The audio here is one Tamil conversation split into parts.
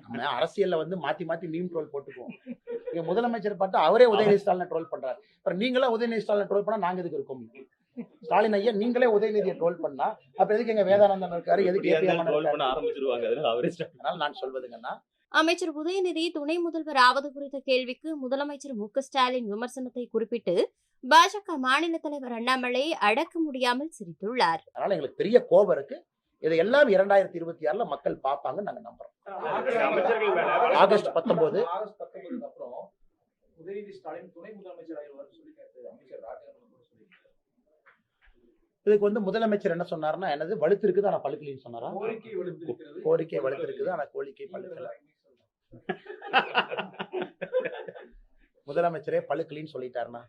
நம்ம அரசியல்ல வந்து மாத்தி மாத்தி மீம் ட்ரோல் போட்டுக்குவோம். இங்க முதலமைச்சர் பார்த்தா அவரே உதயநிதி ஸ்டாலினை ட்ரோல் பண்றாரு. அப்புறம் நீங்களா உதயநிதி ஸ்டாலினை ட்ரோல் பண்ணா நாங்க எதுக்கு இருக்கோம்? ஸ்டாலின் ஐயா நீங்களே உதயநிதியை ட்ரோல் பண்ணா அப்ப எதுக்கு எங்க வேதானந்தன் இருக்காரு, எதுக்கு ஏபிஎம் அதனால நான் சொல்வதுங்கன்னா, அமைச்சர் உதயநிதி துணை முதல்வர் ஆவது குறித்த கேள்விக்கு முதலமைச்சர் மு.க.ஸ்டாலின் விமர்சனத்தை குறிப்பிட்டு பாஜக மாநில தலைவர் அண்ணாமலை அடக்க முடியாமல் சிரித்துள்ளார். அதனால எங்களுக்கு பெரிய கோபம் இருக்கு. இதையெல்லாம் 2026ல மக்கள் பார்ப்பாங்கன்னு நாங்க நம்புறோம். ஆகஸ்ட் 19 அப்புறம் உதயநிதி ஸ்டாலின் துணை முதலமைச்சர் ஆயிடுவார் சொல்லி அமைச்சர் ராஜேந்திரன் சொல்லியிருக்காரு. இதுக்கு வந்து முதலமைச்சர் என்ன சொன்னாருன்னா, என்னது வலுத்திருக்குது ஆனா பழுக்கலின்னு சொன்னாரா? கோரிக்கை வலுத்திருக்குது ஆனா கோரிக்கை பழுக்கல. முதலமைச்சரே பழுக்கலின்னு சொல்லிட்டாருன்னா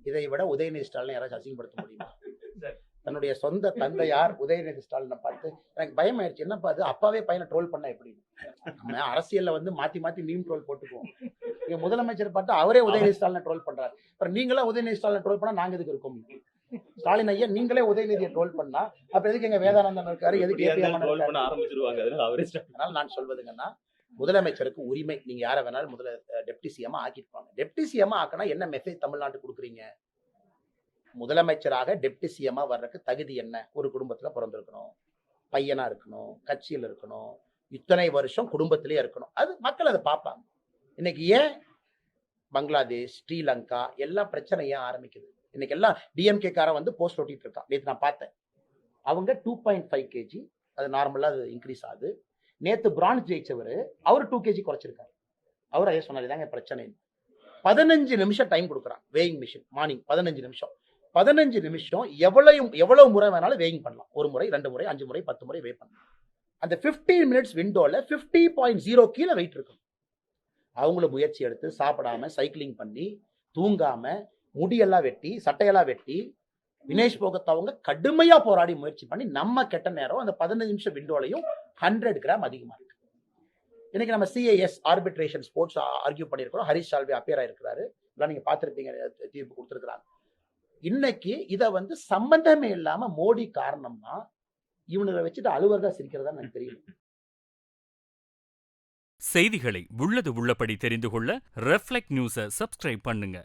இதை விட உதயநிதி ஸ்டாலின் யாராச்சும் அசிங்கப்படுத்த முடியுமா? தன்னுடைய சொந்த தந்தையார் உதயநிதி ஸ்டாலினை பார்த்து எனக்கு பயம் ஆயிடுச்சு. என்னப்பா அது அப்பாவே பையனை ட்ரோல் பண்ண எப்படி? நம்ம அரசியல்ல வந்து மாத்தி மாத்தி மீம் ட்ரோல் போட்டுக்குவோம். இங்க முதலமைச்சர் பார்த்தா அவரே உதயநிதி ஸ்டாலினை ட்ரோல் பண்றாரு. அப்புறம் நீங்களா உதயநிதி ஸ்டாலினை ட்ரோல் பண்ணா நாங்க எதுக்கு இருக்கோம்? ஸ்டாலின் ஐயா நீங்களே உதயநிதியை ட்ரோல் பண்ணா அப்ப எதுக்கு எங்க வேதானந்தன் இருக்காரு, எதுக்கு ஏபிஎம் அதனால நான் சொல்வதுங்கன்னா, முதலமைச்சருக்கு உரிமை. நீங்க யாரை வேணாலும் டெப்டி சிஎம் ஆக்கிருப்பாங்க. டெப்டி சிஎம் ஆக்கினா என்ன மெசேஜ் தமிழ்நாட்டு கொடுக்குறீங்க? முதலமைச்சராக டெப்டி சிஎம்மா வர்றதுக்கு தகுதி என்ன? ஒரு குடும்பத்துல பிறந்திருக்கணும், பையனா இருக்கணும், கட்சியில் இருக்கணும், இத்தனை வருஷம் குடும்பத்திலேயே இருக்கணும். அது மக்கள் அதை பார்ப்பாங்க. இன்னைக்கு ஏன் பங்களாதேஷ், ஸ்ரீலங்கா எல்லாம் பிரச்சனை ஏன் ஆரம்பிக்குது? இன்னைக்கு எல்லாம் டிஎம்கே காரன் வந்து போஸ்ட் ஓட்டிட்டு இருக்கான். நேற்று நான் பார்த்தேன், அவங்க 2.5 kg, அது நார்மலா அது இன்க்ரீஸ் ஆகுது. நேத்து பிரான்ஸ் ஜெயிச்சவர் அவர் 2 kg குறைச்சிருக்காரு. அவர் அதே சொன்னார், இதாங்க பிரச்சனை. 15 நிமிஷம் டைம் கொடுக்குறான் வேயிங் மிஷின். மார்னிங் 15 நிமிஷம் எவ்வளவு முறை வேணாலும் வேயிங் பண்ணலாம். ஒரு முறை, 2 முறை, 5 முறை, 10 முறை வே பண்ணலாம். அந்த 15 மினிட்ஸ் விண்டோல 50.0 கீழே வெயிட் இருக்கும். அவங்களும் முயற்சி எடுத்து சாப்பிடாம சைக்கிளிங் பண்ணி தூங்காம முடியெல்லாம் வெட்டி சட்டையெல்லாம் வெட்டி வினேஷ் போகத் அவங்க கடுமையா போராடி முயற்சி பண்ணி நம்ம கெட்ட நேரம் அந்த 15 நிமிஷம் விண்டோலையும் 100 கிராம் அதிகமா இருக்கு. இன்னைக்கு நம்ம சிஏஎஸ் ஆர்பிட்ரேஷன் ஸ்போர்ட்ஸ் ஆர்கியூ பண்ணியிருக்கிறோம். ஹரிஷ் சால்வே அப்பியர் ஆயிருக்கிறாரு. இதெல்லாம் நீங்க பார்த்திருப்பீங்க, தீர்ப்பு கொடுத்திருக்கிறாங்க. இன்னைக்கு இதை வந்து சம்பந்தமே இல்லாம மோடி காரணம்னா இவனுங்களை வச்சுட்டு அலுவலகா சிரிக்கிறதா எனக்கு தெரியல. செய்திகளை உள்ளது உள்ளபடி தெரிந்து கொள்ள ரெஃப்ளெக்ட் நியூஸை சப்ஸ்கிரைப் பண்ணுங்க.